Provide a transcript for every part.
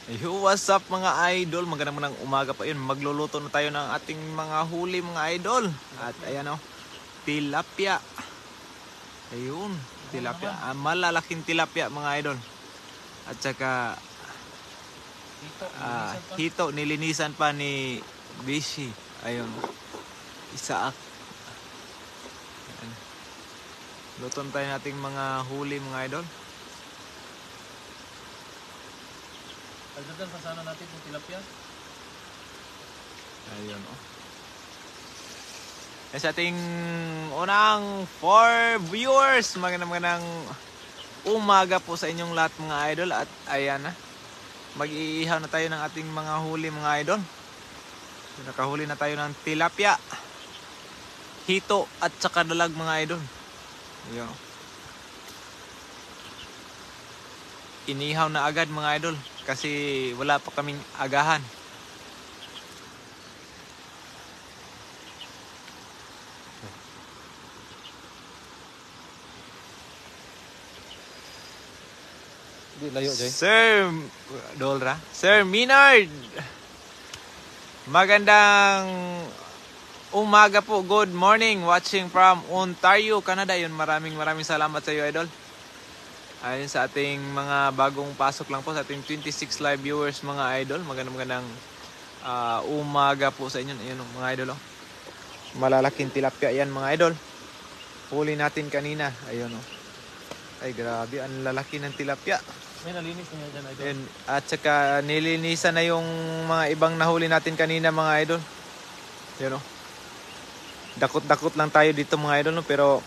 Yo, what's up mga idol? Magandang umaga pa yun. Magluluto na tayo ng ating mga huli mga idol. At ayan o, tilapia. Ayun, tilapia. Malalaking tilapia mga idol. At saka hito, nilinisan pa ni Bishi. Ayun, Isaak. Ayan. Luto na tayo nating mga huli mga idol. Pagdadan pa sana natin yung tilapia. Ayun o. Sa ating unang 4 viewers, magandang umaga po sa inyong lahat mga idol. At ayan na, mag-iihaw na tayo ng ating mga huli mga idol. Nakahuli na tayo ng tilapia, hito at saka dalag mga idol. Ayun o. Inihaw na agad mga idol kasi wala pa kaming agahan. Hindi, layo, Jay. Sir Dolra, Sir Minard, magandang umaga po. Good morning, watching from Ontario, Canada. Yun, maraming salamat sa iyo idol. Ayun, sa ating mga bagong pasok lang po, sa ating 26 live viewers mga idol, magandang umaga po sa inyo. Ayun mga idol oh. Malalaking tilapia yan mga idol. Huli natin kanina. Ayun oh. Ay grabe, ang lalaki ng tilapia. May nalinis niya dyan, idol. Ayun, at saka nilinisan na yung mga ibang nahuli natin kanina mga idol. Ayun oh. Dakot-dakot lang tayo dito mga idol no, pero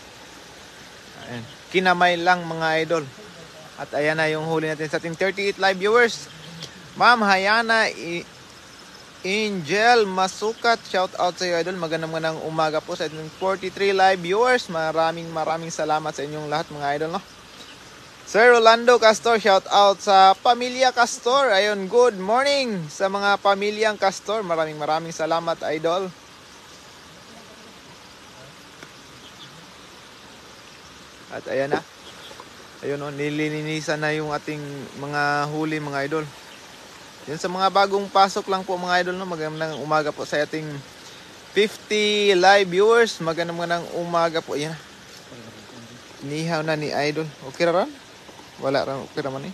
ayun, kinamay lang mga idol. At ayan na yung huli natin sa ating 38 live viewers. Ma'am Hayana Angel Masukat, shout out sa iyo idol. Magandang umaga po sa ating 43 live viewers. Maraming salamat sa inyong lahat mga idol no. Sir Rolando Castor, shout out sa Pamilya Castor. Ayun, good morning sa mga pamilyang Castor. Maraming salamat idol. At ayan na. Ayun o, nilinisan na yung ating mga huli mga idol. Yun sa mga bagong pasok lang po mga idol no, magandang umaga po sa ating 50 live viewers. Magandang umaga po. Ayan. Inihaw na ni idol. Okay ra ran? Wala ran, okay raman eh.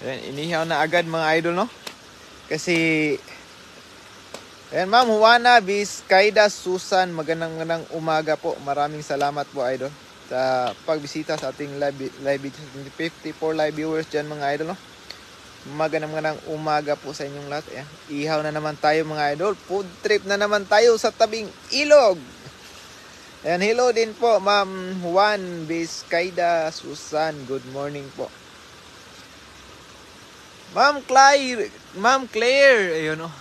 Ayan, inihaw na agad mga idol no. Kasi ayan, Ma'am Juana Vizcaida Susan, magandang umaga po. Maraming salamat po idol sa pagbisita sa ating live 54 live viewers dyan mga idol no. Magandang umaga po sa inyong lahat. Ayan, ihaw na naman tayo mga idol. Food trip na naman tayo sa tabing ilog. Ayan, hello din po Ma'am Juan Vizcaida Susan. Good morning po. Ma'am Claire, ayun oh.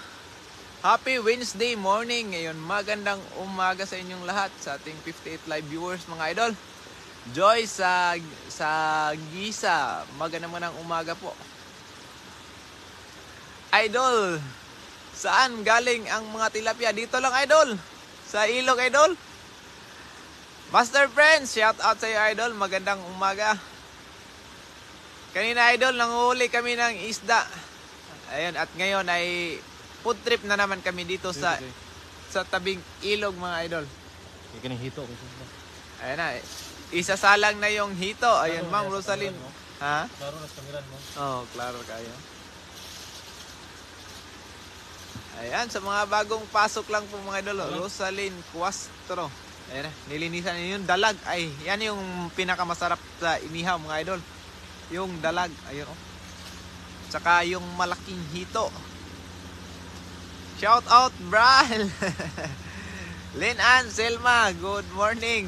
Happy Wednesday morning. Ngayon, magandang umaga sa inyong lahat sa ating 58 live viewers mga idol. Joy sa Gisa, magandang umaga po. Idol, saan galing ang mga tilapia? Dito lang idol, sa ilog idol. Master Friends, shout out sa iyo idol. Magandang umaga. Kanina idol, nanguhuli kami ng isda. Ayun, at ngayon ay food trip na naman kami dito sa tabing ilog mga idol. Kikining hito. Ayan na, isasalang na yung hito. Ayan Ma'am Rosaline. Ha? Klaro na sa kamiran mo. Oo, klaro kayo. Ayan, sa mga bagong pasok lang po mga idol. Rosaline Cuastro. Ayan na, nilinisan niyo yung dalag. Ay, yan yung pinakamasarap sa inihaw mga idol. Yung dalag. Ayun oh. Tsaka yung malaking hito. Shout out, Bral! Lynn Ann Selma, good morning.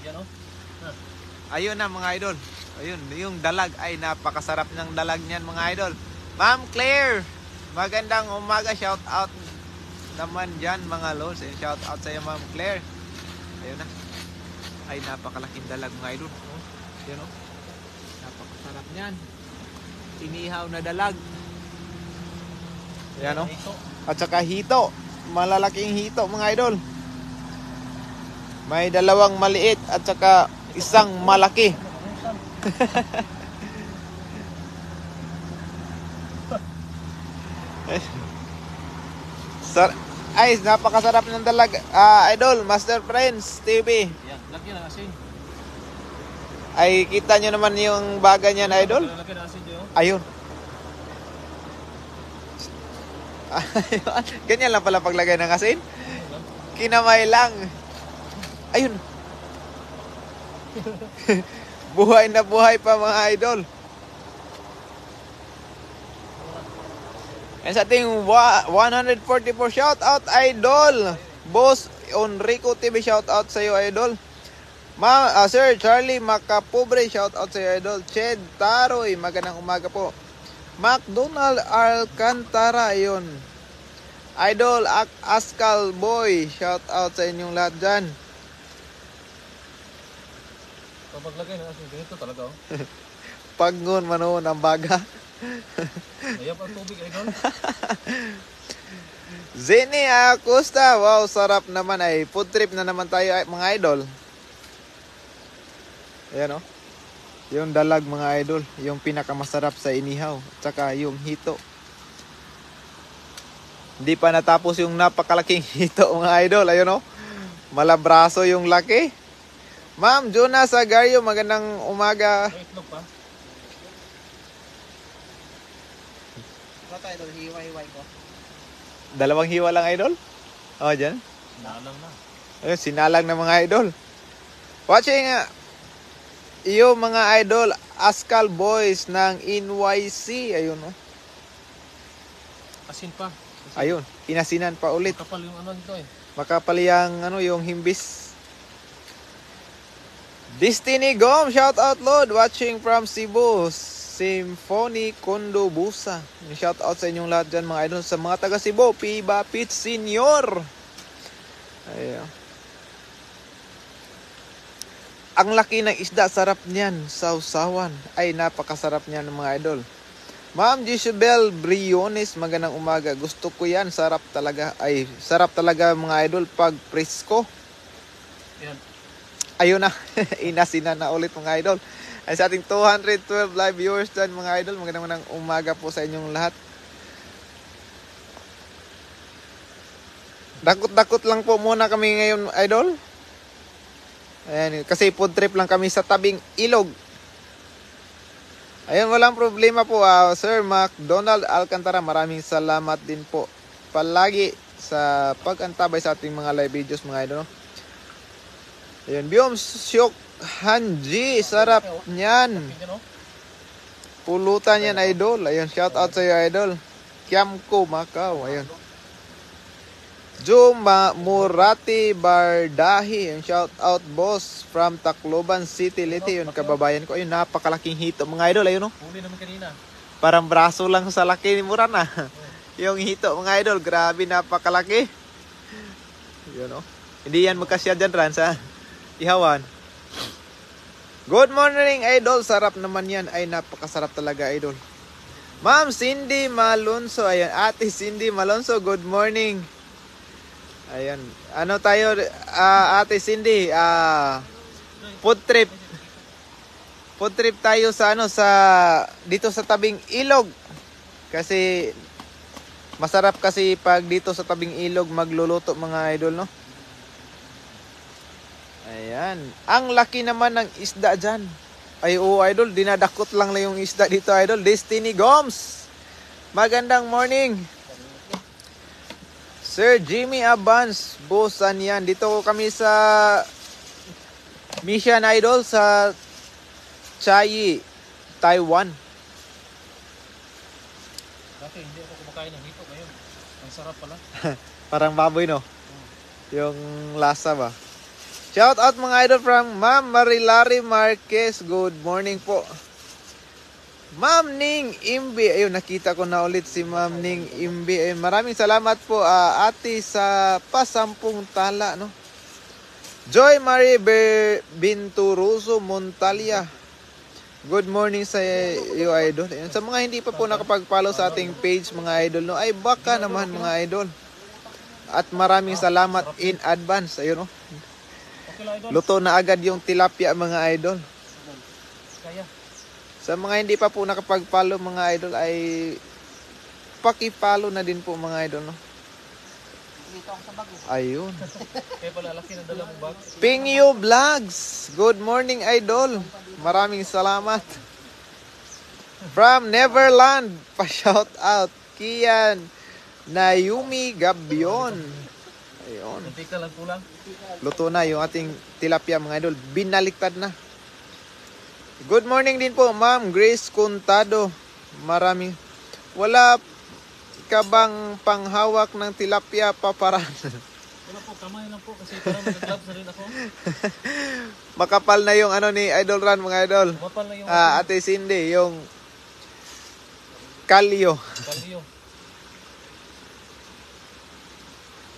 Yan o. Ayun na mga idol. Ayun, yung dalag ay napakasarap ng dalag niyan mga idol. Ma'am Claire, magandang umaga. Shout out naman dyan mga lods. Shout out sa iyo Ma'am Claire. Ayun na. Ay napakalaking dalag mga idol. Ayun o. Napakasarap niyan. Inihaw na dalag. Ayan o. At saka hito. Malalaking hito mga idol. May dalawang maliit at saka isang malaki. Ay, napakasarap ng dalag. Idol, Master Friends TV. Yan, lagyan ng asin. Ay, kita nyo naman yung baga niyan, Idol. Lagyan ng asin dyan. Ayun. Ganyan lang pala paglagay ng asin. Kinamay lang. Ayun. Buhay na buhay pa mga idol. And sa ating 144 shout out idol. Boss Enrico TV shout out sa iyo idol. Sir Charlie Macapobre shout out sa iyo idol. Ched Taroy magandang umaga po. McDonald Alcantara yun. Idol Askal Boy shout out sa inyong lahat dyan. Kapag lagay ng asin, ganito talaga oh. Pagngon manoon ang baga. Ayap ang tubig, idol. Zeni Acosta, wow, sarap naman ay. Food trip na naman tayo mga idol. Ayan o. Yung dalag mga idol. Yung pinakamasarap sa inihaw. Tsaka yung hito. Hindi pa natapos yung napakalaking hito mga idol. Ayun o. Malabraso yung laki. Ma'am Jonas Agario, magandang umaga. May itlog pa. Ito idol, hiwa-hiway ko. Dalawang hiwa lang idol. O, dyan. Nalang na. Ayun, sinalang ng mga idol. Watching iyo mga idol, Askal Boys ng NYC. Ayun o. Asin pa. Ayun, inasinan pa ulit. Kapal yung ano dito eh. Makapal yung, yung himbis. Destiny Gom, shout out Lord, watching from Cebu. Symphony Kondo Busa. Shout out sa inyong lahat dyan mga idol. Sa mga taga Cebu, Piba Pit Senior. Ayan. Ang laki ng isda, sarap niyan. Sausawan. Ay, napakasarap niyan mga idol. Ma'am Jisabel Briones, magandang umaga. Gusto ko yan, sarap talaga. Ay, sarap talaga mga idol pag presko. Yan. Ayun na, inasinan na ulit mga idol. Ay sa ating 212 live viewers dyan mga idol, magandang umaga po sa inyong lahat. Dakot-dakot lang po muna kami ngayon idol. Ayan, kasi food trip lang kami sa tabing ilog. Ayun, walang problema po. Sir McDonald Alcantara, maraming salamat din po palagi sa pag-antabay sa ating mga live videos mga idol. Ayun, Biom Syok Hanji, sarap niyan. Pulutan yan idol. Ayun, shout out sa iyo idol. Kiamko Macau, ayun. Juma Murati Bardahi, ayun, shout out boss from Tacloban City, Liti, yun kababayan ko. Ayun, napakalaking hito mga idol, ayun no. Huli naman kanina. Parang braso lang sa laki ni Murana. Yung hito mga idol, grabe napakalaki. Yun no. Hindi yan magkasya dyan Ran sa ihawan. Good morning idol, sarap naman yan. Ay napakasarap talaga idol. Ma'am Cindy Malonzo, ayan, Ate Cindy Malonzo, good morning. Ayan, ano tayo Ate Cindy, food trip. Food trip tayo sa dito sa tabing ilog. Kasi masarap kasi pag dito sa tabing ilog magluluto mga idol no. Ayan. Ang laki naman ng isda dyan. Ay, oo, idol. Dinadakot lang yung isda dito, idol. Destiny Gomes. Magandang morning. Sir Jimmy Abans. Busan yan. Dito kami sa Mission, idol. Sa Chiayi, Taiwan. Dati hindi ako kumakain ng hito ngayon. Ang sarap pala. Parang baboy, no? Yung lasa ba? Shout out mga idol from Ma'am Marilari Marquez. Good morning po. Ma'am Ning Imbi. Ayun, nakita ko na ulit si Ma'am Ning Imbi. Ayun, maraming salamat po ate sa pasampung tala. No? Joy Marie Binturuso Montalia. Good morning sa iyo idol. Ayun, sa mga hindi pa po nakapag-follow sa ating page mga idol. No? Ay baka naman mga idol. At maraming salamat in advance. Ayun no. Okay lang idol. Luto na agad yung tilapia mga idol. Kaya. Sa mga hindi pa po nakapag-follow mga idol ay paki-follow na din po mga idol, no? Dito ako sa bago. Ayun. Kaya pala laki ng dala mong bag. Pingyu Vlogs. Good morning idol. Maraming salamat. From Neverland, pa-shout out. Kian Nayumi Gabion. Ayun. Munti ka lang kulang. Luto na yung ating tilapia mga idol. Binaliktad na. Good morning din po, Ma'am Grace Contado. Maraming. Wala ka bang panghawak ng tilapia paparan? Wala po, kamay lang po kasi parang mag-gloves na rin ako. Makapal na yung ano ni Idol Ran mga idol. Mapal na yung Ate Cindy, yung kalyo. kalyo.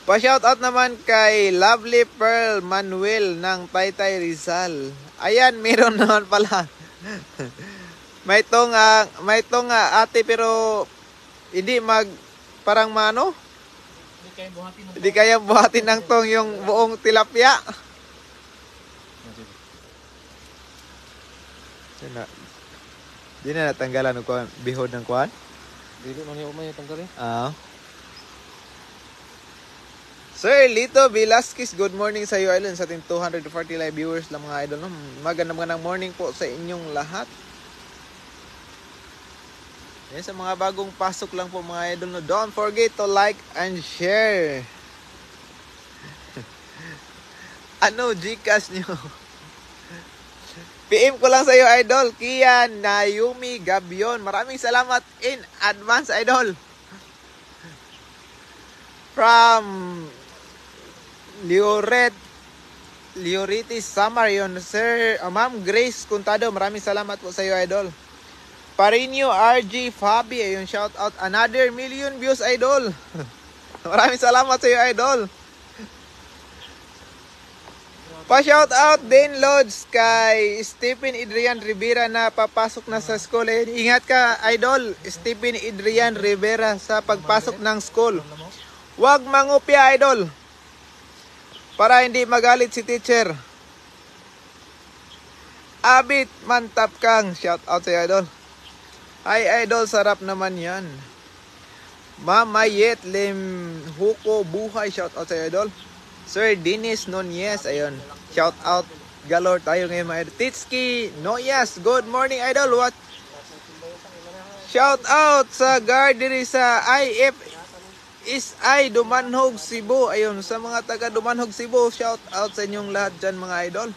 Pa-shoutout naman kay Lovely Pearl Manuel ng Taytay Rizal. Ayan, meron naman pala. may tonga ate pero hindi parang mano. Hindi kayo buhatin ng Hindi kaya buhatin ng tong yung buong tilapia. Di na natanggalan ng bihod ng kuhan. Dili man yung umay tanggalin. Sir Lito Velasquez, good morning sa iyo Island sa ating 240 live viewers lang mga idol. No? Magandang morning po sa inyong lahat. Yan, sa mga bagong pasok lang po mga idol. No? Don't forget to like and share. Ano Gcash nyo? PM ko lang sa iyo idol. Kian Nayumi Gabion. Maraming salamat in advance idol. From Lioritis Samar yun. Sir, Ma'am Grace Contado, maraming salamat po sa iyo, idol. Parinio RG Fabi, ayun, shout out. Another million views, idol. Maraming salamat sa iyo, idol. Pa-shout out din, Lods, kay Stephen Adrian Rivera na papasok na sa school. Ingat ka, idol, Stephen Adrian Rivera sa pagpasok ng school. Huwag mangupya, idol. Para hindi magalit si teacher. Abit Mantap Kang. Shout out sa idol. Hi idol, sarap naman yan. Mamayet Lim Huko Buhay. Shout out sa idol. Sir Dennis Nunez. Ayun. Shout out. Galor tayo ngayon mga idol. Titski Noyas. Good morning idol. What? Shout out sa guard diri sa IF I Dumanhog Cebu. Ayun, sa mga taga Dumanhog Cebu, shout out sa inyong lahat dyan mga idol.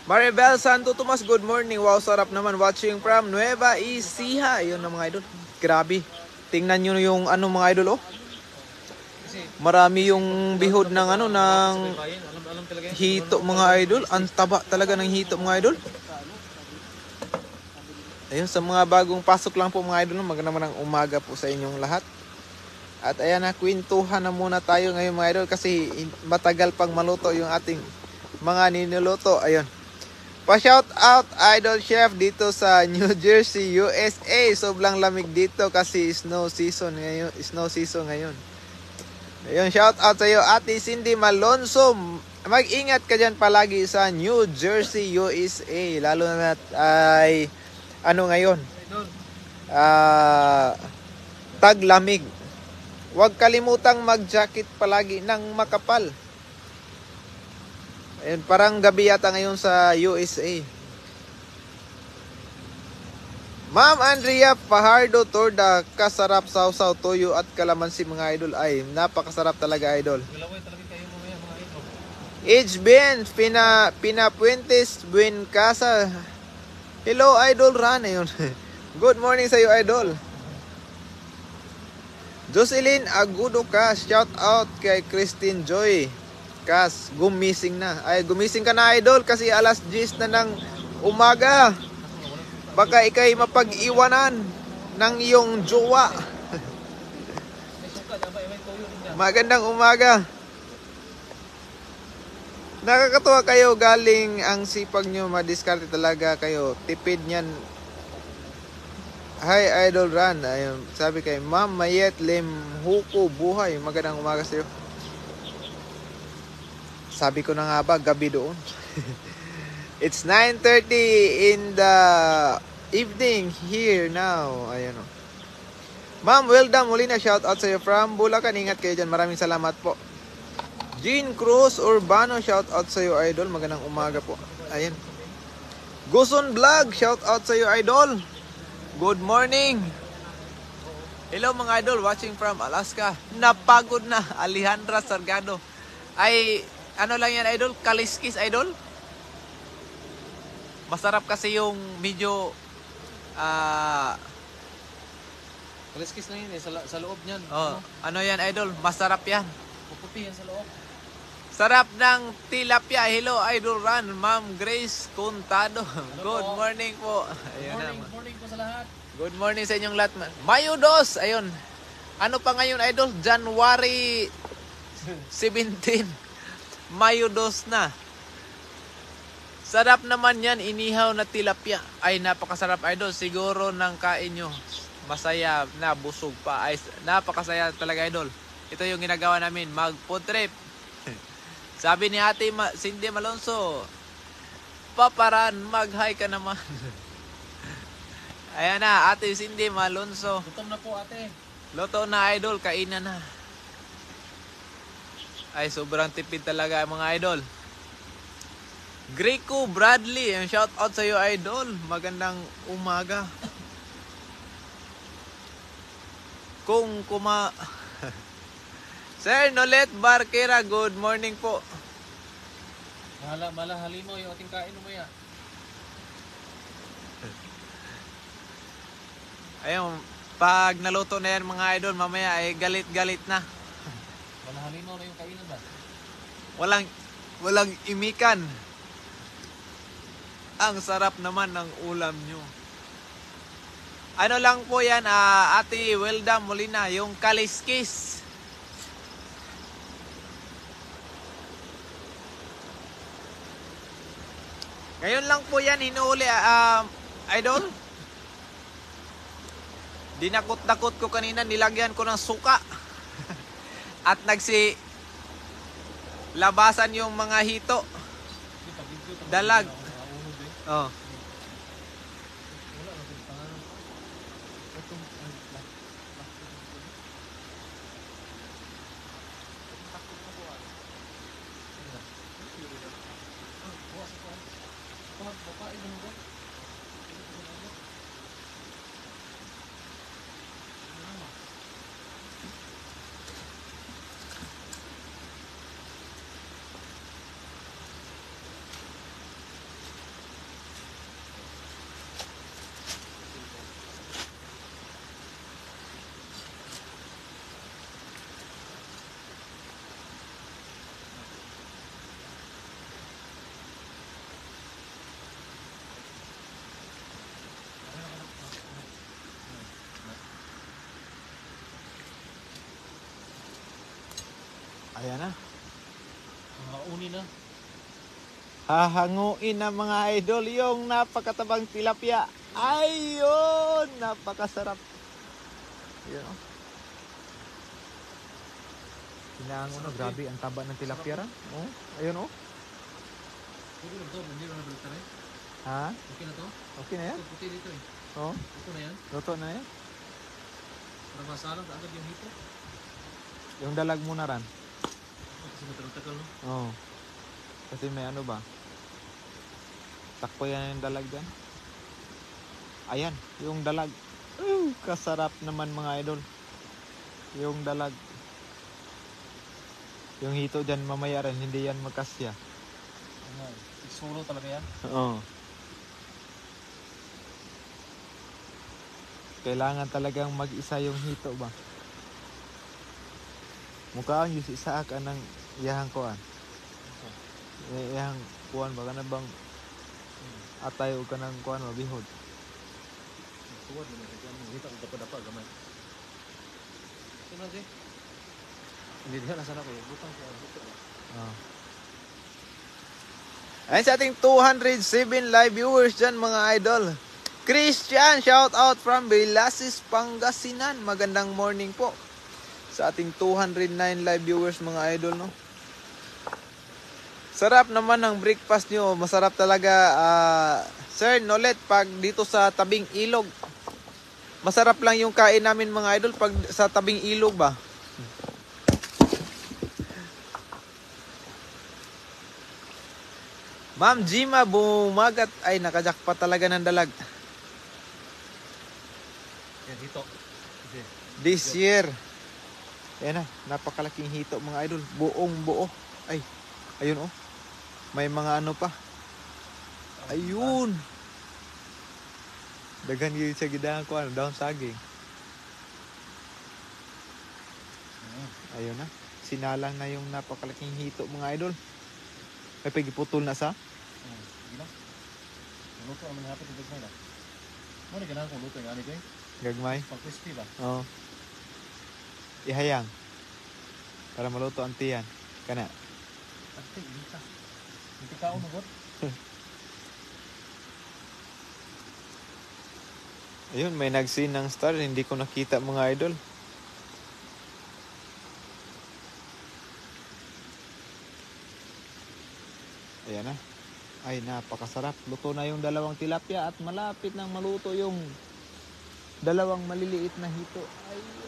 Maribel Santo Tomas, good morning. Wow, sarap naman watching from Nueva Ecija. Ayun na mga idol. Grabe. Tingnan nyo yung ano mga idol, oh. Marami yung bihod ng ano, ng hito mga idol. Ang taba talaga ng hito mga idol. Ayun, sa mga bagong pasok lang po mga idol, magandang umaga po sa inyong lahat. At ayan na, kwentuhan na muna tayo ngayon mga idol kasi matagal pang maluto yung ating mga ninuluto. Ayun. Pa-shout out Idol Chef dito sa New Jersey, USA. Sobrang lamig dito kasi snow season ngayon. Ayun, shout out sa iyo Ate Cindy Malonzo. Mag-ingat ka dyan palagi sa New Jersey, USA. Lalo na ay ano ngayon? Taglamig. Huwag kalimutang mag-jacket palagi ng makapal. Ayun, parang gabi yata ngayon sa USA. Ma'am Andrea Fajardo Torda, kasarap sausaw, toyo at kalamansi mga idol. Ay, napakasarap talaga idol. Galaway talaga kayo mamaya mga idol. HBN, Pinapuentes, Buen Casa. Hello idol Ran. Ayun. Good morning sa iyo idol. Jocelyn Agudo Kas, shout out kay Christine Joy Kas, gumising na. Ay, gumising ka na idol kasi alas 10 na ng umaga. Baka ikay mapag-iwanan ng iyong jowa. Magandang umaga. Nakakatuwa kayo, galing ang sipag nyo, madiskarte talaga kayo. Tipid niyan. Hi Idol Ran. Ayun, sabi kay Ma'am Mayet Lim Huko Buhay. Magandang umaga sa iyo. Sabi ko na nga ba, gabi doon. It's 9:30 in the evening here now. Ayan o. Ma'am Wilda Molina, shout out sa iyo from Bulacan. Ingat kayo dyan. Maraming salamat po. Jean Cruz Urbano, shout out sa iyo, idol. Magandang umaga po. Ayan. Guson Vlog, shout out sa iyo, idol. Good morning. Hello mga idol, watching from Alaska. Napagod na, Alejandra Sargado. Ay, ano lang yan, idol? Kaliskis, idol? Masarap kasi yung medyo Kaliskis na yun eh, sa loob niyan. ano yan, idol? Masarap yan. Puputi yan sa loob. Sarap ng tilapia. Hello, Idol Ran. Ma'am Grace Contado. Good morning po. Ayun Good morning po sa lahat. Good morning sa inyong lahat. Mayo 2. Ayun. Ano pa ngayon, Idol? January 17. Mayo 2 na. Sarap naman yan. Inihaw na tilapia. Ay, napakasarap, Idol. Siguro nang kain nyo. Masaya na, busog pa. Ay, napakasaya talaga, Idol. Ito yung ginagawa namin. Mag-food trip. Sabi ni Ate Cindy Malonzo, paparan, mag-hi ka naman. Ayan na, Ate Cindy Malonzo. Gutom na po, ate. Luto na, idol, kainan na. Ay, sobrang tipid talaga mga idol. Greco Bradley, shout out sa iyo, idol. Magandang umaga. Kung Sir Nolet Barquera, good morning po. Malahali mo yung ating kain umaya. Ayun, pag naluto na yan mga idol, mamaya ay galit-galit na. Malahali mo na yung kainan ba? Walang imikan. Ang sarap naman ng ulam nyo. Ano lang po yan, Ate Wilda Molina, yung kaliskis. Ngayon lang po yan hinuuli, idol. Dinakot-dakot ko kanina, nilagyan ko ng suka. At labasan yung mga hito. Dalag. Oh. Ayan na. Uni na. Hahanguin na mga idol yung napakatabang tilapia. Ayun! Napakasarap. Ayun o. Hinahango na. Grabe ang taba ng tilapia ran. Oh, ayun o. Pwede na ito, hindi na nabalitan eh. Ha? Okay na to? Okay na yan? Ito, puti dito eh. Oh, Ito na yan. luto na yan. Para masalang agad yung hito. Yung dalag muna ran. Kasi matagal-tagal no? Oo. Kasi may ano ba? Takpo yan yung dalag dyan. Ayan, yung dalag. Kasarap naman mga idol. Yung dalag. Yung hito dyan mamaya rin, hindi yan magkasya. Solo talaga yan. Oo. Kailangan talagang mag-isa yung hito ba? Mukhang yung isa ka ng iyahang kuan. Iyahang kuan ba? Kana bang atay o ka ng kuan mabihod? Tuwad mo na ito. Hita ko dapat gamay. Ito na di. Hindi diyan nasa ko. Butang ko. Oh. Ayun sa ating 207 live viewers dyan mga idol. Christian, shout out from Belasis, Pangasinan. Magandang morning po sa ating 209 live viewers mga idol, no? Sarap naman ng breakfast nyo. Masarap talaga. Sir, Nolet, pag dito sa tabing ilog. Masarap lang yung kain namin mga idol pag sa tabing ilog ba. Ma'am Jima bumagat. Ay, nakajakpa talaga ng dalag. Yan, hito. Kasi, This year. Ayan na, napakalaking hito mga idol. Buong buo. Ay, ayun oh. May mga ano pa. Ayun. Dagan yun sa gidahan ko, ano, daon saging. Ayun na. Sinalang na yung napakalaking hito mga idol. Ay, pagiputol na sa? sige na. Luto ang mga hapit ng gagmay na. Muna ganahan kung luto yung ani ko eh. Gagmay. Pag crispy ba? Oo. Ihayang. Para maluto ang tiyan. Kana. Ate, hindi ka. Hindi ka unugot. Ayun, may nag-scene ng star. Hindi ko nakita mga idol. Ayan na. Ay, napakasarap. Luto na yung dalawang tilapia at malapit nang maluto yung dalawang maliliit na hito. Ayan.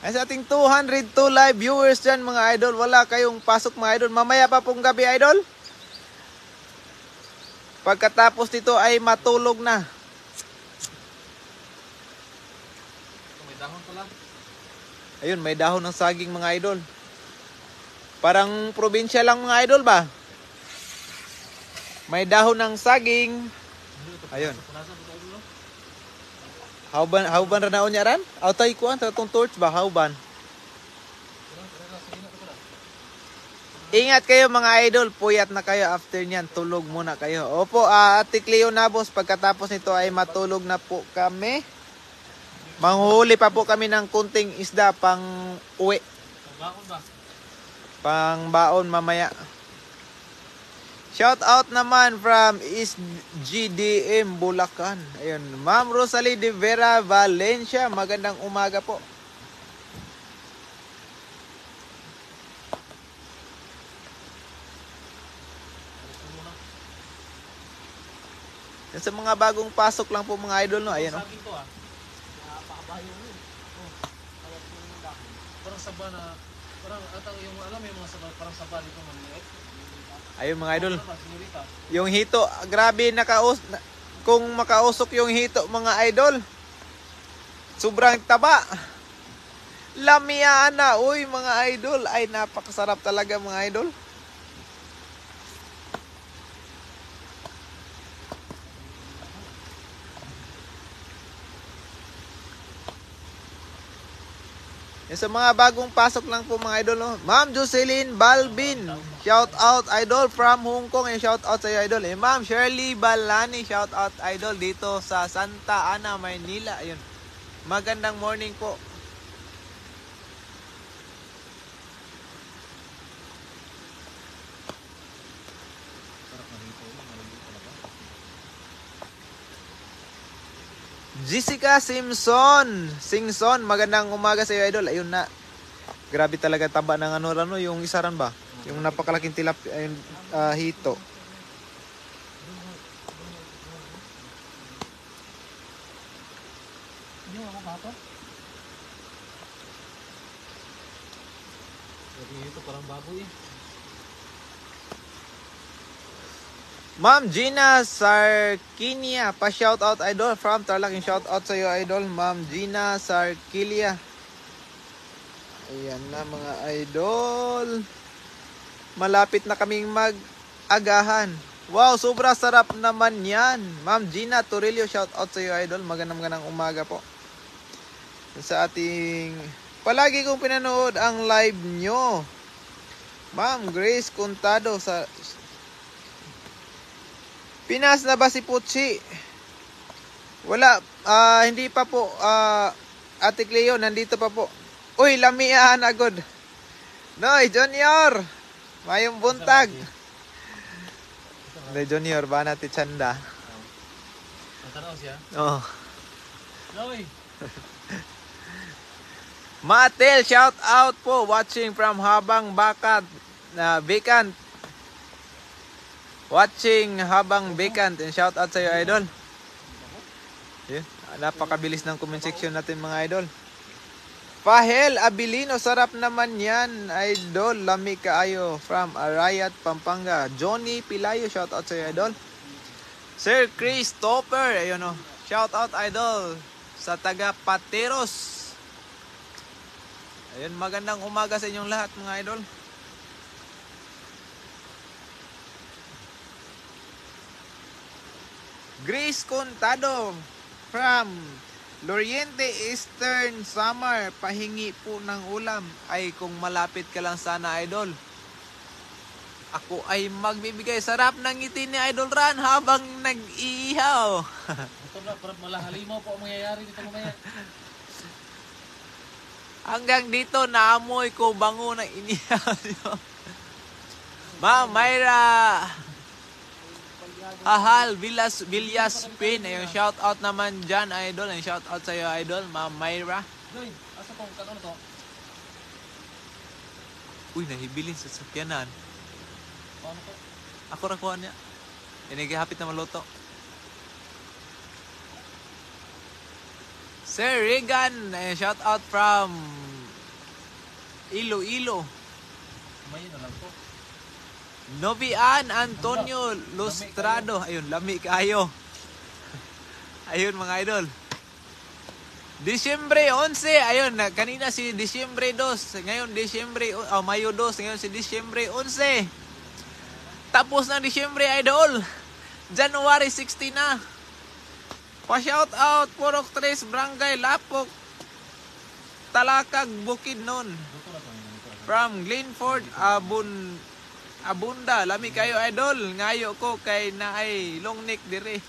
Ay, sa ating 202 live viewers dyan mga idol. Wala kayong pasok mga idol. Mamaya pa pong gabi idol. Pagkatapos nito ay matulog na. May dahon pala. Ayun, may dahon ng saging mga idol. Parang probinsya lang mga idol ba? May dahon ng saging. Ayun. Hauban ra naon niya ran? Autay ko ang tatong torch ba? Hauban. Ingat kayo mga idol. Puyat na kayo after niyan. Tulog muna kayo. Opo, Ate Cleo Nabos. Pagkatapos nito ay matulog na po kami. Manghuli pa po kami ng kunting isda pang uwi. Pagbaon ba? Pang baon mamaya. Shout out naman from East GDM Bulacan. Ayun, Ma'am Rosalie de Vera Valencia. Magandang umaga po. Yan sa mga bagong pasok lang po mga idol no. Ayan oh. Saging to ah. Napakabayo yun. Kayat yung dahon. Parang saba na, parang atang yung alam mo yung mga saba, parang saba dito maliit. Ayun mga idol. Ano ba, senyorita? Yung hito, grabe kung makausok yung hito mga idol. Sobrang taba. Lamiana, uy mga idol. Ay napakasarap talaga mga idol. Yan sa mga bagong pasok lang po mga idol. No? Ma'am Jocelyn Balbin. Shout out idol from Hong Kong. And shout out sa iyo idol. Ma'am Shirley Balani. Shout out idol dito sa Santa Ana, Maynila. Ayun. Magandang morning po. Sarap na hito, malambot talaga. Jessica Singson, magandang umaga sa iyo idol. Ayun na. Grabe talaga taba ng ano yung isaran ba? Yung napakalaking tilapia, ayun, hito. Hindi mo ako bato? Sabi hito parang baboy eh. Ma'am Gina Sarkinia, pa-shout out idol from Tarlac. Shout out sa iyo idol, Ma'am Gina Sarkilia. Ayan na mga idol. Malapit na kaming mag-agahan. Wow, sobra sarap naman yan. Ma'am Gina Torillo, shout out sa iyo idol. Magandang umaga po. Sa ating palagi kong pinanood ang live nyo. Ma'am Grace Contado sa Pinas na ba si Puchi? Wala, hindi pa po. Ate Cleo, nandito pa po. Uy, lamian agad. Noy, Junior. Mayong buntag. Noy, Junior, ba natin tsanda? Natanaw siya. Oh. Noy! Matel, shout out po. Watching from Habang Bakat. Vacant. Watching Habang Vacant. And shout out sa iyo, idol. Yun. Napakabilis ng comment section natin, mga idol. Pahel Abilino, sarap naman yan, idol. Lami kaayo from Arayat, Pampanga. Johnny Pilayo, shout out sa iyo, idol. Sir Chris Topper, ayun o. Shout out, idol, sa taga Pateros. Ayun, magandang umaga sa inyong lahat, mga idol. Grace Contado from Loriente Eastern Samar, pahingi po ng ulam. Ay, kung malapit ka lang sana, idol, ako ay magbibigay. Sarap ng ngiti ni Idol Ran habang nag-iihaw. Ito na, para malahalimaw po ang mangyayari dito mamaya. Hanggang dito, naamoy ko bango ng inihaw. Ma'am Myra Ahal, Villas Pin. Ayun, shout out naman dyan, idol. Ayun, shout out sa iyo, idol, Ma'am Myra. Doy, asa tong kanon to? Uy, nahibilin sa sakyanan. Paano to? Ako rakuha niya. Inigihapit na maluto. Sir Regan, shout out from Iloilo. May na lang to. Novian Antonio Lustrado. Ayun, lami kayo. Ayun, mga idol. Disyembre 11. Ayun, kanina si Disyembre 2. Ngayon Disyembre, Mayo 2. Ngayon si Disyembre 11. Tapos ng Disyembre, idol. January 16 na. Pa-shout out, Purok 3, Barangay Lapok, Talakag, Bukidnon. From Glenford, Abunda. Lami kayo, idol. Ngayo ko kay naay Longneck dire.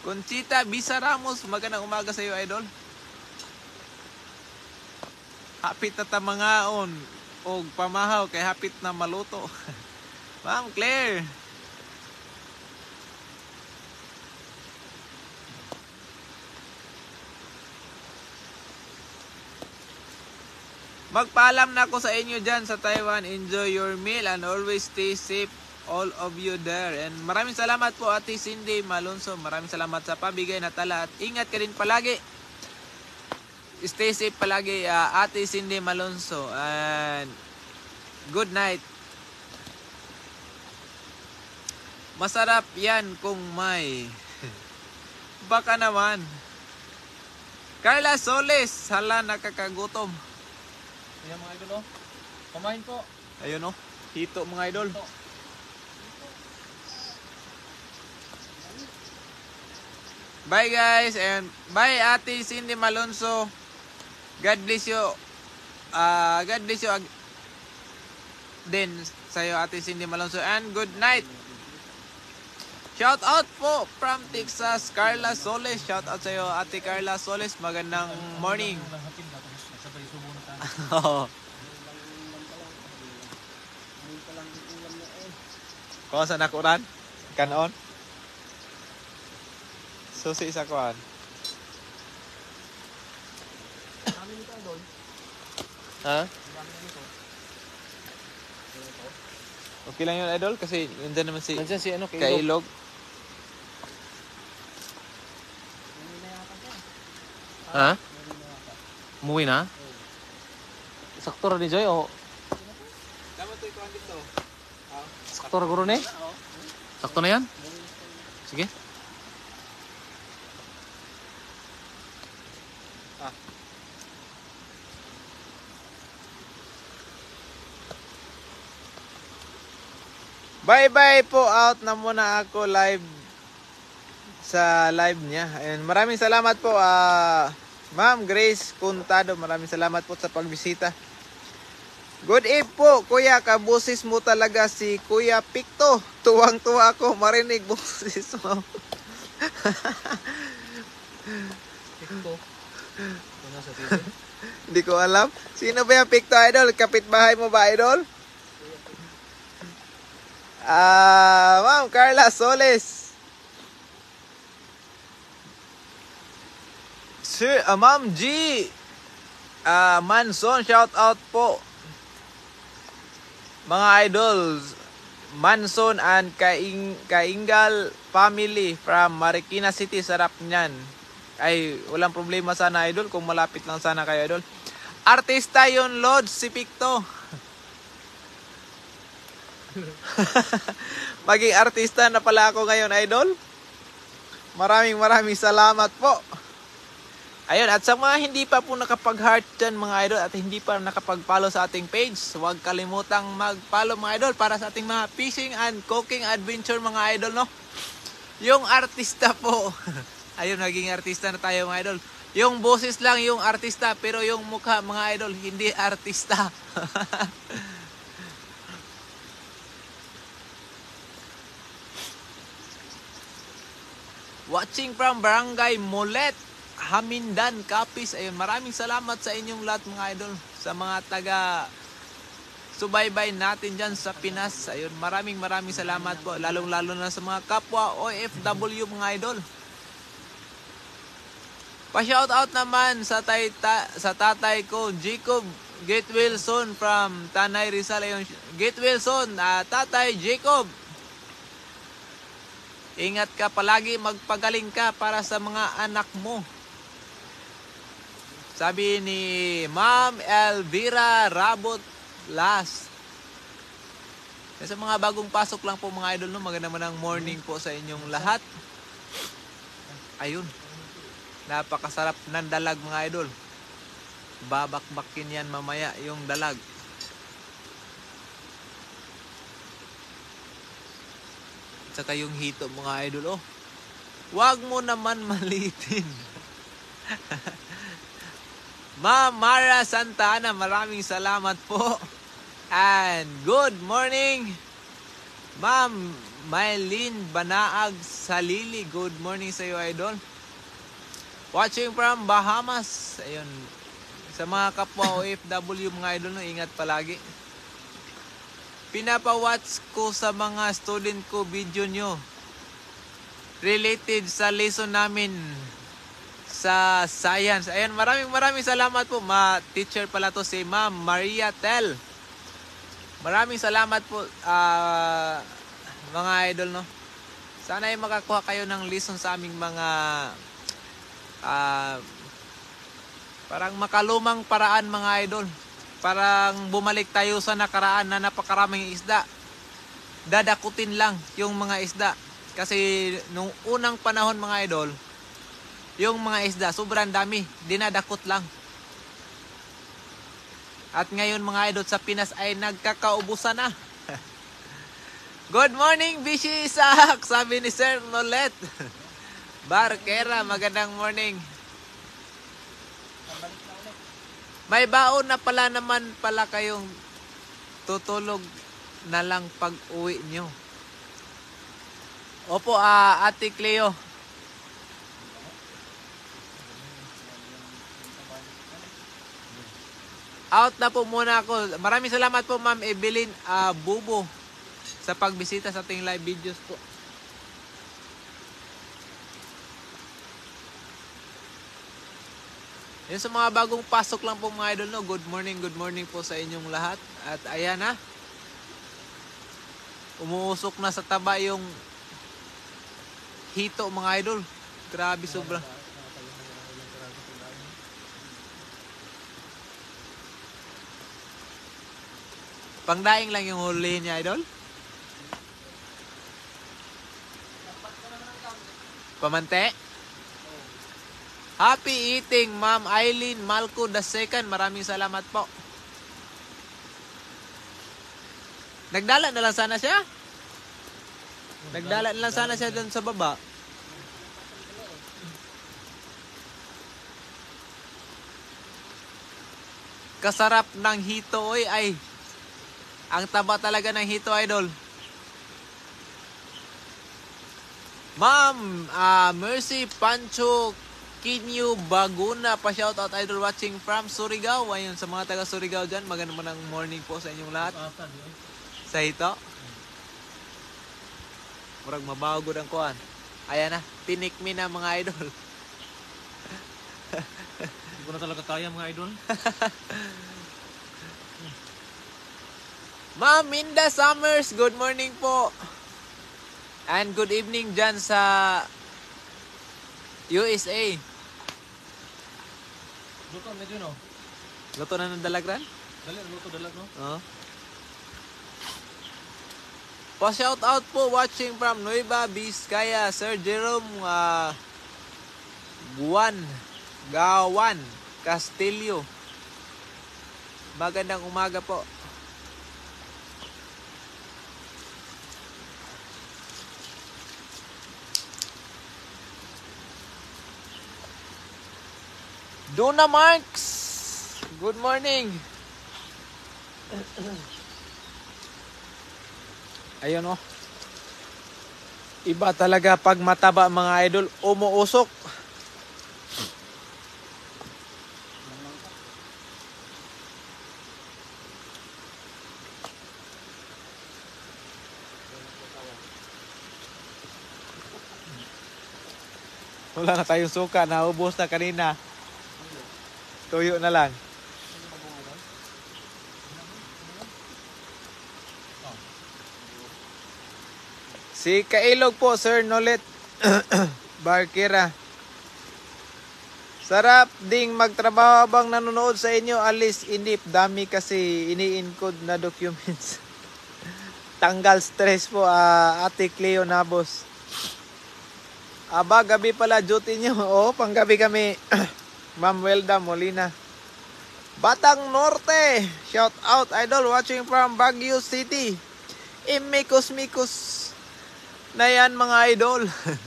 Conchita Bisa Ramos, magandang umaga sa iyo, idol. Hapit na tamangaon o pamahaw kay hapit na maluto. Ma'am Claire. Magpaalam na ako sa inyo dyan sa Taiwan. Enjoy your meal and always stay safe, all of you there. And maraming salamat po, Ate Cindy Malonzo. Maraming salamat sa pabigay na tala. At ingat ka din palagi. Stay safe palagi, Ate Cindy Malonzo. And good night. Masarap yan kung may. Baka naman. Carla Soles, hala, nakakagutom. Ayan mga idol, oh. Kumain po. Ayun, oh. Hito, mga idol. Bye, guys. And bye, Ate Cindy Malonzo. God bless you. God bless you din sa'yo, Ate Cindy Malonzo. And good night. Shout out po from Texas, Carla Soles. Shout out sa'yo, Ate Carla Soles. Magandang morning. Kung saan nakuran? Kanon? Susi sa kuhan. Kami nito, idol. Ha? Kami nito. Okay lang yun, idol? Kasi yun dyan naman si Nandiyan si ano, Kailog. Hindi na yata siya. Ha? Hindi na yata. Umuwi na? Sakto ra ni Joy o? Tama ito ikuhan dito. Sakto ra guro ni? Sakto na yan? Sige. Bye-bye po. Out na muna ako live sa live niya. And maraming salamat po, Ma'am Grace Contado. Maraming salamat po sa pagbisita. Good eve po, Kuya. Kabusis mo talaga si Kuya Picto. Tuwang-tuwa ako marinig busis mo. Ito. Ito na sa TV. Hindi ko alam. Sino ba yung Picto, idol? Kapitbahay mo ba, idol? Ma'am Carla Soles. Sir, Ma'am G. Manson, shout out po. Mga idols, Manson and Kaingal family from Marikina City. Sarap niyan. Ay, walang problema sana idol kung malapit lang sana kayo idol. Artista yun, Lord, si Picto. Maging artista na pala ako ngayon, idol. Maraming salamat po. Ayun, at sa mga hindi pa po nakapag-heart dyan mga idol at hindi pa nakapag-follow sa ating page, huwag kalimutang mag-follow mga idol para sa ating mga fishing and cooking adventure mga idol, no? Yung artista po, ayun, naging artista na tayo mga idol. Yung boses lang yung artista, pero yung mukha mga idol, hindi artista. Watching from Barangay Molet, Hamindan, Capiz. Ayun, maraming salamat sa inyong lahat mga idol. Sa mga taga subaybay natin dyan sa Pinas. Ayun, maraming salamat po. Lalong-lalo na sa mga kapwa OFW mga idol. Pa-shoutout naman sa tatay ko, Jacob Gate Wilson from Tanay Rizal. Ayun, Gate Wilson, Tatay Jacob. Ingat ka palagi, magpagaling ka para sa mga anak mo. Sabi ni Ma'am Elvira Rabot Las. Sa mga bagong pasok lang po mga idol, no? Magandang morning po sa inyong lahat. Ayun. Napakasarap ng dalag mga idol. Babakbakin yan mamaya yung dalag. At saka yung hito mga idol, oh. Huwag mo naman malitin. Ma'am Mara Santa Ana, maraming salamat po. And good morning, Ma'am Maylene Banaag Salili. Good morning sa iyo, idol. Watching from Bahamas. Ayun. Sa mga kapwa OFW mga idol, no, ingat palagi. Pinapa-watch ko sa mga student ko video nyo related sa lesson namin sa science. Ayan, maraming salamat po. Teacher pala to si Ma'am Maria Tel. Maraming salamat po mga idol, no. Sana ay makakuha kayo ng lesson sa aming mga parang makalumang paraan mga idol. Parang bumalik tayo sa nakaraan na napakaraming isda. Dadakutin lang yung mga isda. Kasi nung unang panahon mga idol, yung mga isda sobrang dami, dinadakot lang. At ngayon mga idol sa Pinas ay nagkakaubusan na. Good morning, Bishi Isak, sabi ni Sir Nolet. Barkera, magandang morning. May baon na pala naman pala kayong tutulog na lang pag uwi nyo. Opo, Ate Cleo. Out na po muna ako. Maraming salamat po Ma'am Evelyn Bubo sa pagbisita sa ating live videos po. Yan sa mga bagong pasok lang po mga idol, no. Good morning po sa inyong lahat. At ayan na. Umuusok na sa taba yung hito mga idol. Grabe sobra. Pangdaing lang yung huli niya, idol? Pamante? Happy eating, Ma'am Eileen Malco II. Maraming salamat po. Nagdala na lang sana siya. Nagdala na lang sana siya doon sa baba. Kasarap ng hito, oy, ay. Ang taba talaga ng hito, idol. Ma'am, Mercy Pancho Kinyo Baguna, pa-shoutout idol watching from Surigao. Ayun, sa mga taga Surigao dyan, magandang morning po sa inyong lahat. Sa hito. Murag mabawagod ang kuhan. Ayan na, tinik mi na mga idol. Hindi ko na talaga kaya mga idol. Ma'am Minda Summers, good morning po. And good evening dyan sa USA. Luto medyo no. Luto na ng dalagran? Dali luto dalag no. Oo. Pa-shout out po watching from Nueva Vizcaya, Sir Jerome Gawan Castillo. Magandang umaga po. Duna Marks, good morning. Ayun oh. Iba talaga pag mataba mga idol, umuusok. Wala na tayong suka, naubos na kanina. Tuyo na lang. Si Kailog po, Sir Nolet Barkira. Sarap ding magtrabaho habang nanonood sa inyo. Alis inip, dami kasi ini-encode na documents. Tanggal stress po, Ate Cleo Nabos. Aba, gabi pala duty nyo. Oo, panggabi kami. Ma'am Welda Molina. Batang Norte, shout out idol watching from Baguio City. Imikos-mikos na yan mga idol. Sobrang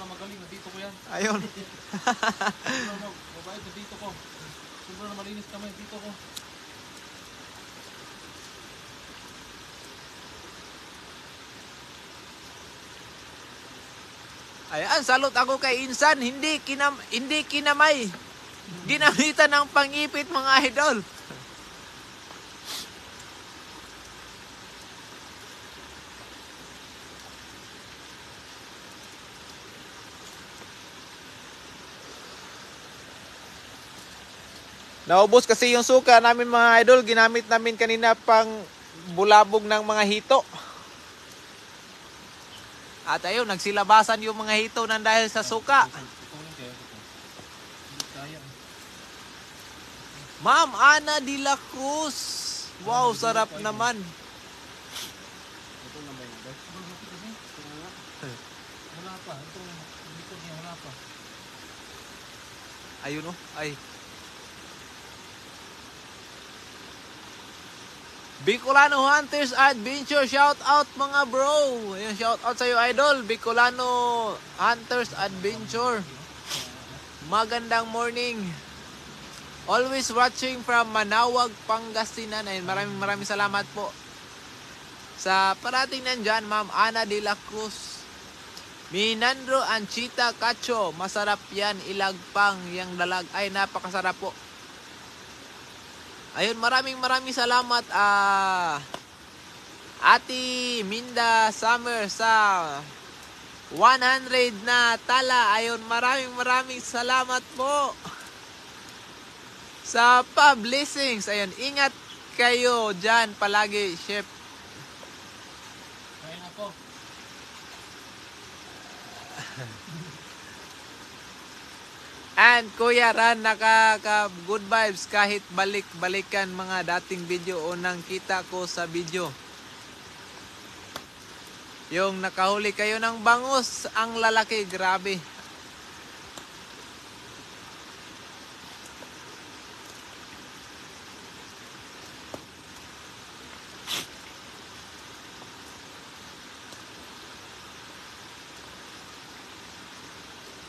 na magaling na dito ko yan. Ayun. Sobrang mabait na dito ko. Sobrang na malinis kamay dito ko. Ayan, salute ako kay Insan. Hindi kinamay. Ginamitan ng pangipit mga idol. Naubos kasi yung suka namin mga idol. Ginamit namin kanina pang bulabog ng mga hito. At ayun, nagsilabasan yung mga hito nang dahil sa suka. Ito lang kaya ito. Hindi kaya. Ma'am Ana de la Cruz. Wow, sarap naman. Ito na ba yun? Sobrang hapit kasi. Wala pa. Ito yung likod niya wala pa. Ayun oh, ay. Bicolano Hunters Adventure, shout out mga bro. Ayun, shout out sa iyo idol. Bicolano Hunters Adventure. Magandang morning. Always watching from Manawag, Pangasinan. Ayun, maraming salamat po sa parating nandyan, Ma'am Ana de la Cruz. Minandro Anchita Cacho, masarap yan, ilagpang yang dalag. Ay, napakasarap po. Ayun, maraming salamat Ate Minda Summer sa 100 na tala. Ayun, maraming salamat po sa pa-blessings. Ayun, ingat kayo dyan palagi, Chef. Kaya ako. And Kuya Ran, good vibes kahit balikan mga dating video o nang kita ko sa video. Yung nakahuli kayo ng bangus, ang lalaki, grabe.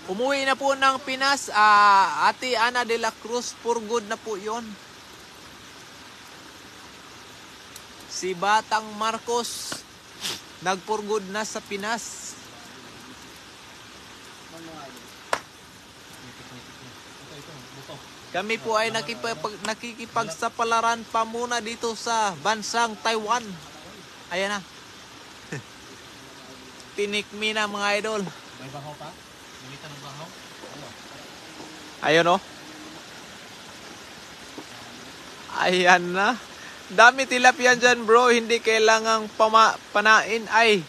Umuwi na po ng Pinas, Ate Ana de la Cruz, for good na po yon. Si Batang Marcos, nag-for good na sa Pinas. Buto. Kami po ay nakikipagsapalaran pa muna dito sa bansang Taiwan. Ayan na. Tinikmi na mga idol. May bahaw pa? Gamitan ng bahaw? Ayun oh. Ayan na. Dami tilapia dyan bro. Hindi kailangang panain. Ay,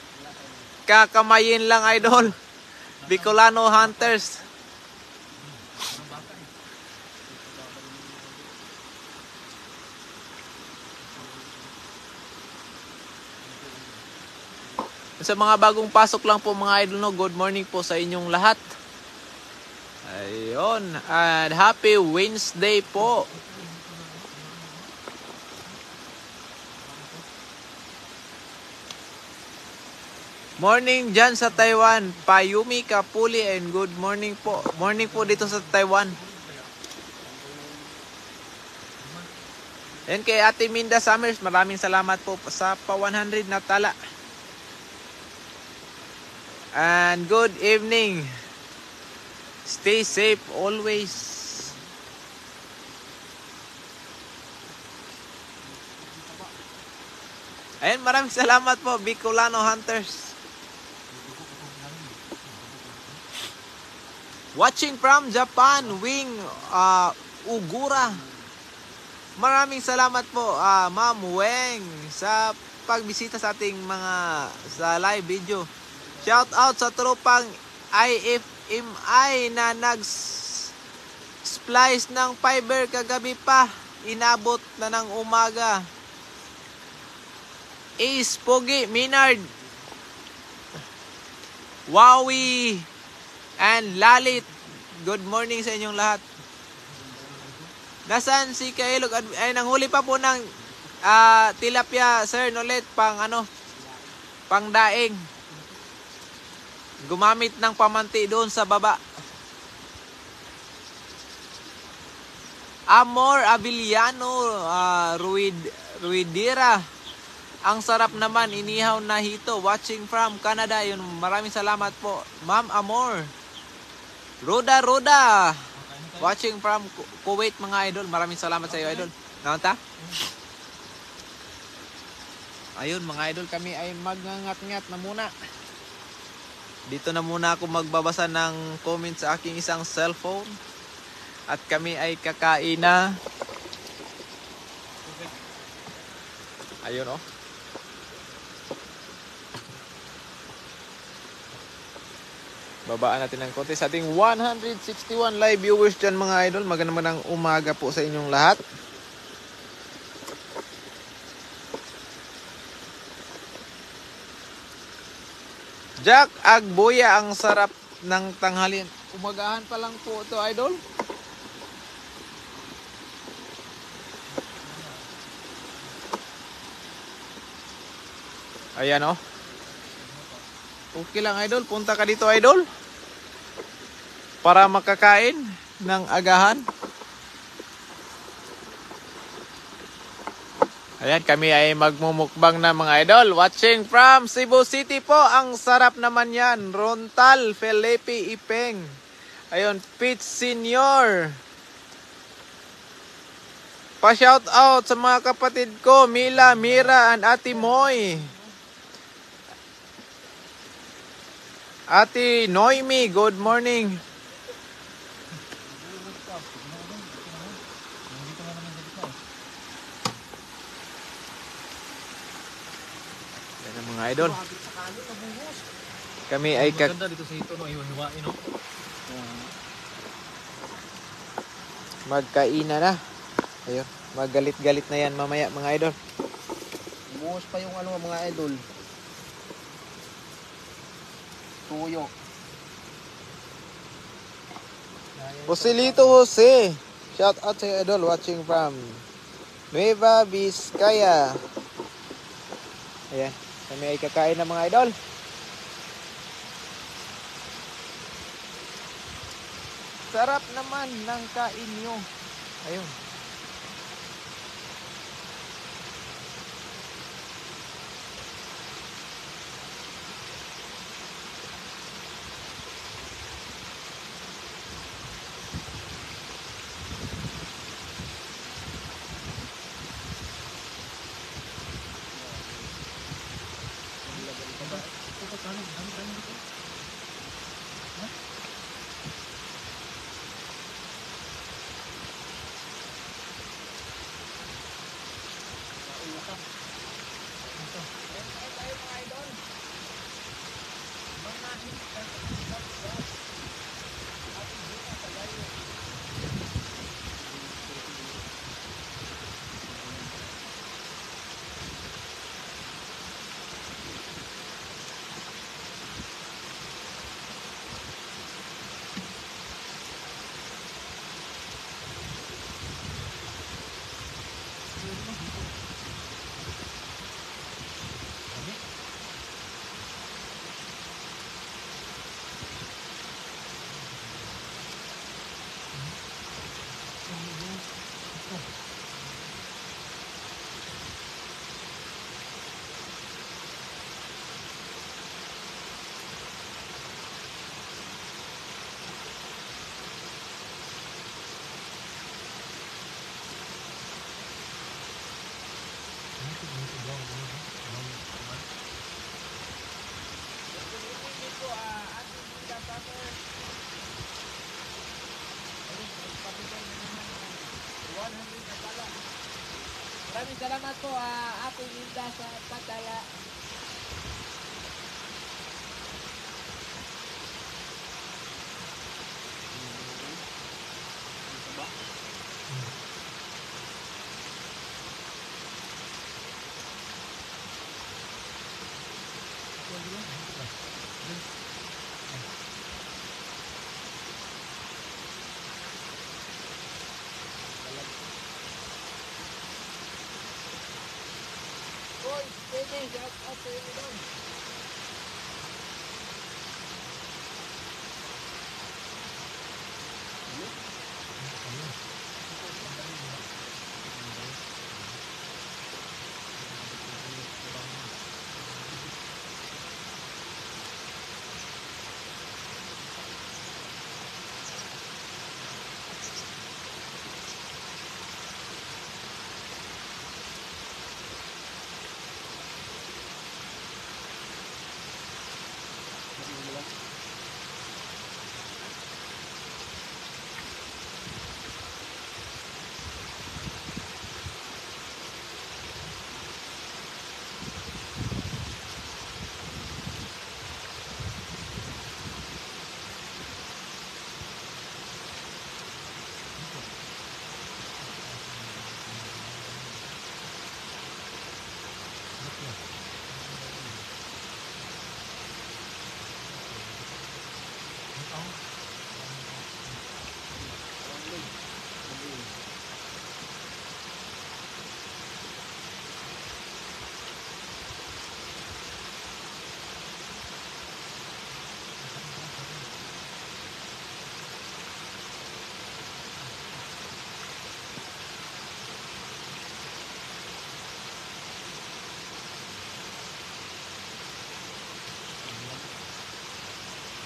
kakamayin lang idol. Bicolano Hunters. Sa mga bagong pasok lang po mga idol, no, good morning po sa inyong lahat. Ayun, and happy Wednesday po. Morning dyan sa Taiwan, Payumi Kapuli, and good morning po. Morning po dito sa Taiwan. And kay Ate Minda Summers, maraming salamat po sa pa 100 na tala. And good evening. Stay safe always. Ayun, maraming salamat po, Bicolano Hunters. Watching from Japan, Wing Ugura. Maraming salamat po, Ma'am Weng, sa pagbisita sa ating sa live video. Shout out sa tropang IFMI na nag-splice ng fiber kagabi pa. Inabot na ng umaga. Ace, Pogi, Minard, Wowie, and Lalit. Good morning sa inyong lahat. Nasaan si Kailog? Ay, nanghuli pa po ng tilapia, Sir Nolet, pang daing. Gumamit ng pamanti doon sa baba. Amor Abiliano, Ruidira. Ang sarap naman, inihaw na hito. Watching from Canada. Yun, maraming salamat po, Ma'am Amor. Roda. Watching from Kuwait mga idol. Maraming salamat sa iyo idol. Nakanta? Ayun mga idol, kami ay magngangat-ngat na muna. Dito na muna ako magbabasa ng comment sa aking isang cellphone. At kami ay kakain na. Ayun oh. Babaan natin ng konti sa ating 161 live viewers dyan mga idol. Magandang umaga po sa inyong lahat. Jack Agboya, ang sarap ng tanghalian. Umagahan pa lang po ito, idol. Ayan oh. Okay lang idol, punta ka dito idol. Para makakain ng agahan. Ayan, kami ay magmumukbang na mga idol. Watching from Cebu City po. Ang sarap naman yan. Rontal, Felipe Ipeng. Ayun, Pete Senior. Pa-shout out sa mga kapatid ko, Mila, Mira, and Ate Moy. Ate Noemi, good morning. Mga idol, kami ay maganda dito sa ito, no? Hiwa-hiwain, no? magkaina na. Ayun, magalit-galit na yan mamaya mga idol. Buhos pa yung mga idol. Tuyo. Joselito Jose, shout out sa idol watching from Nueva Vizcaya. Ayan, kami ay kakain na mga idol. Sarap naman ng kain nyo. Ayun. Maraming salamat po, Ate Linda, sa pagdala. Uy, pwede, shout out sa inyo doon.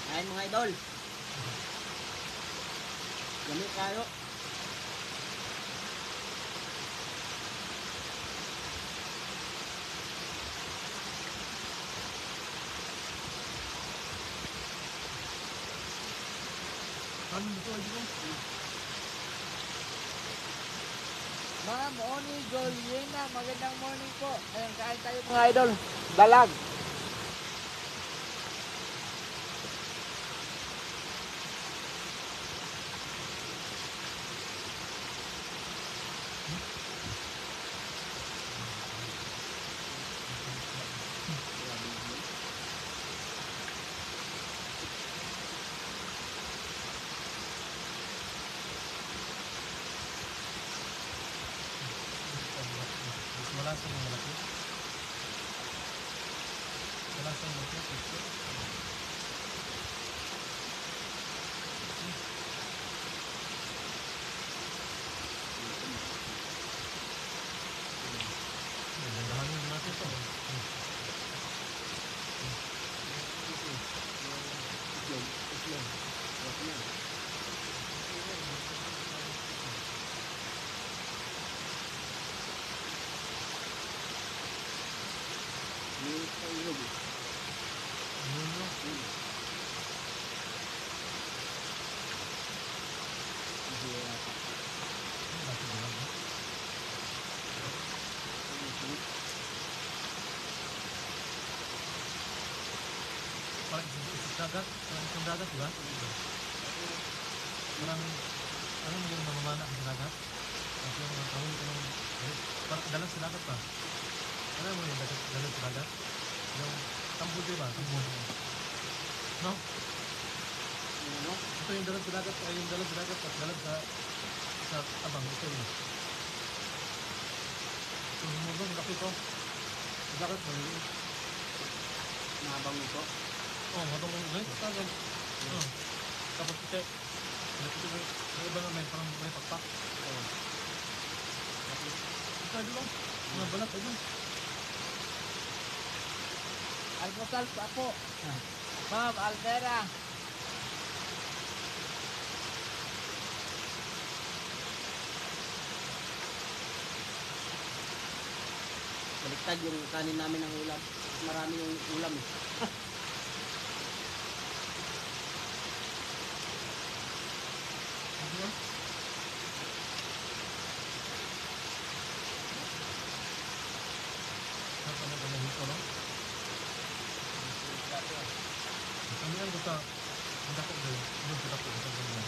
Ayan mga idol. Gamit kayo. Ma'am Oni Goliena, magandang morning po. Ayan, kain tayo mga idol. Dalag. Wala sa mga malaki. Wala sa mga malaki. Dandahanin natin ito. Parang dagat, parang dagat, di ba? Parang, ano mo yung mamamana sa dagat? At yung mga kahon ko ng, parang dalag sa dagat pa. Ano mo yung dalag sa dagat? Yung tambol, di ba? Tambol. No? Ito yung dalag sa dagat, ay yung dalag sa dagat at dalag sa abang. Ito yun. So, humulong, laki ko. Sa dagat, maliliit. Nabang ito. Oh, matong guys, tagal. Oh. Tapos ito. Ito may iba na may parang may pakpak. Oh. Ito lang. Mga balat ito. Almusal pa po. Ma'am Alvera. Baliktad yung kanin namin ng ulam. Marami yung ulam eh. Dito, no? Kamihan ko sa ang dako doon. Doon sa dako. Sa ganyan.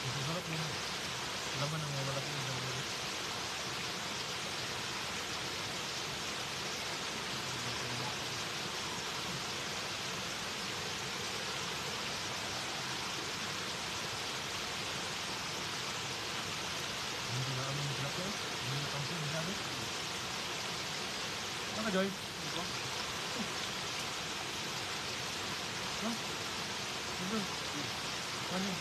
Ang sarap yun. Laman ang mga malaki yung dako. Hindi na amin yung dako. Hindi na pangsin. Hindi namin. Ano ka, Joy? Ano? Ano?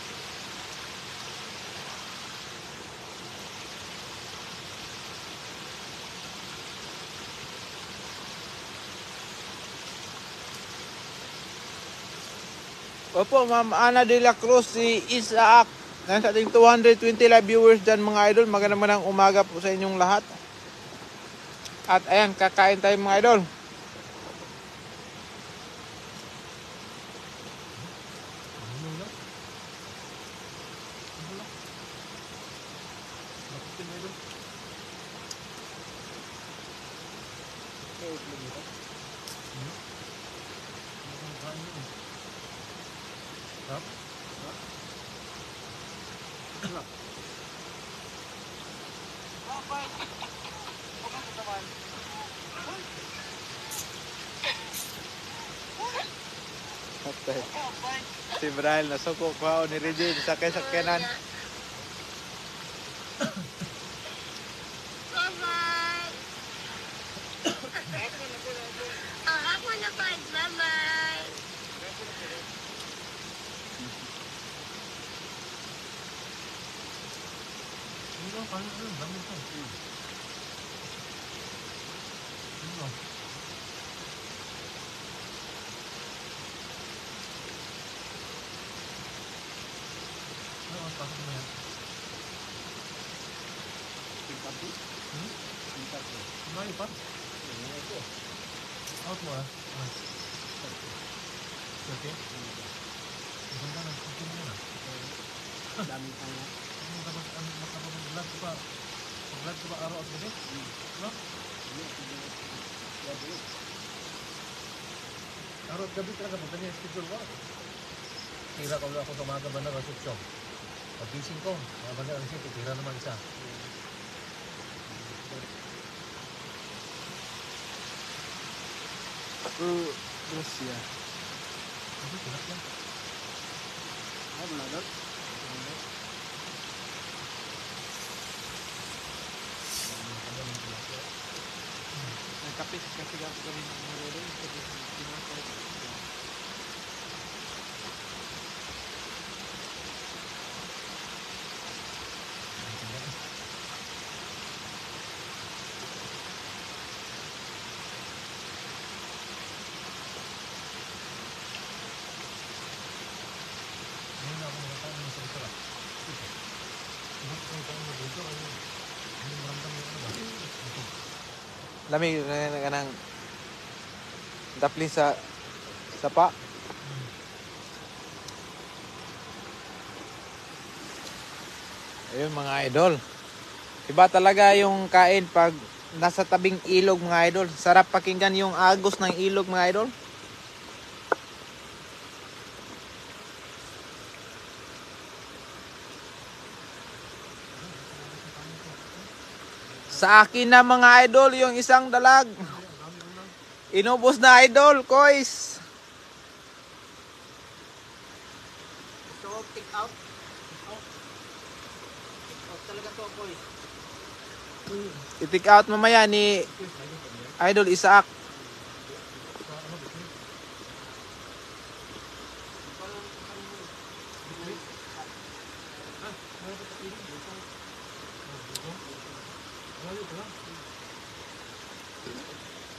Opo, Ma'am Ana de la Cruz, si Isaac. Nasa ating 220 live viewers dyan mga idol. Magandang umaga po sa inyong lahat. At ayan, kakain tayo mga idol. Ano lang? Ano lang? Lapitin mo doon. Ano ang kain yun? Sarap? Okay. Si Brian, nasuko ko ni Regine sa sakyanan. Bye-bye. Oh, ako na pa. Bye-bye. Ano lang? Kain na rin. Dami ito. Ano lang? Ano ang pasok mo yan? Malayo pa? Out mo ah. Okay? Maganda na. Okay mo na. Daming tanga. Ano ka mag-vlog ka pa? Mag-vlog ka ba araw at gabi? No? Araw at gabi talaga. Maganda yung schedule ko. Tira ko ako sa umaga ba na reception. Pag-gising ko. Mga banda ang isip. Tira naman isa. Russia. Ano? Tirak yan. Ay, wala doon. Nagkapit kasi ako kami ng marunong. Ngayon na ako nakakain ng sarap. Ibig ko yung kain na dito. Ano maramdam yung ano ba? Lamig na kanang dapli sa sapa. Ayun mga idol. Iba talaga yung kain pag nasa tabing ilog mga idol. Sarap pakinggan yung agos ng ilog mga idol. Sa akin na mga idol yung isang dalag. Inubos na idol, kois. So, take out. Take out. Take out talaga to, boy. I-take out mamaya ni Idol Isaac.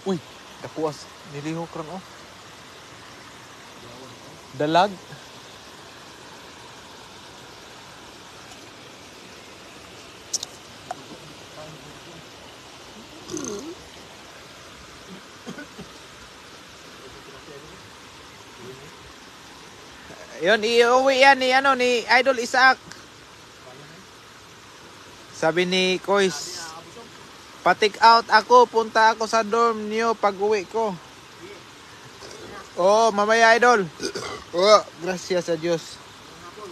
Uy, kapuas. Nilihok ron oh. Dalag. Yun, iuwi yan ni, ano, ni Idol Isaac. Sabi ni Kois. Patik out ako, punta ako sa dorm niyo pag uwi ko. Oh, mamaya idol. Oh, gracias sa Diyos. Hapon.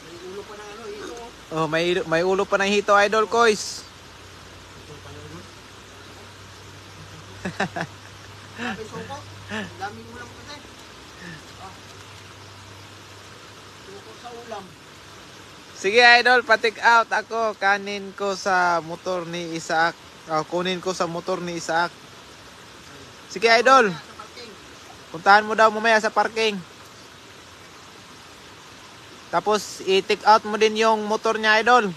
May ulo pa ng ano, ito. Oh, may ulo pa ng hito idol kois. May suko. Ang daming ulam kasi. Ah. Suko sa ulam. Sige idol, patik out ako. Kanin ko sa motor ni Isaac. Kunin ko sa motor ni Isaac. Sige idol. Sa parking. Puntahan mo daw mamaya sa parking. Tapos i-take out mo din yung motor niya idol.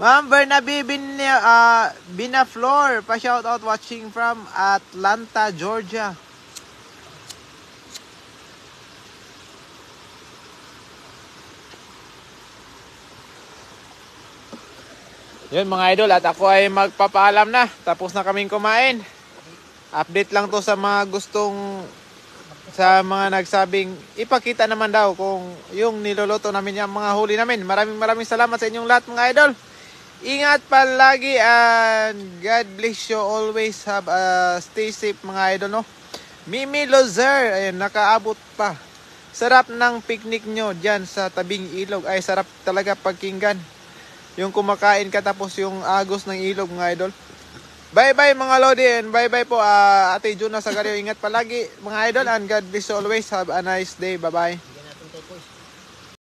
Ma'am Bernabe Binaflor, pa-shout out watching from Atlanta, Georgia. Yun mga idol, at ako ay magpapaalam na. Tapos na kaming kumain. Update lang to sa mga gustong, sa mga nagsabing ipakita naman daw kung yung niloloto namin, yung mga huli namin. Maraming salamat sa inyong lahat mga idol. Ingat palagi and God bless you always. Have stay safe mga idol, no? Mimi Lozer, ayun, nakaabot pa. Sarap ng picnic nyo dyan sa tabing ilog. Ay, sarap talaga pagkinggan. Yung kumakain ka tapos yung agos ng ilog mga idol. Bye bye mga Lodi, and bye bye po Ate Juna Sagario. Ingat palagi mga idol and God bless you always. Have a nice day. Bye bye.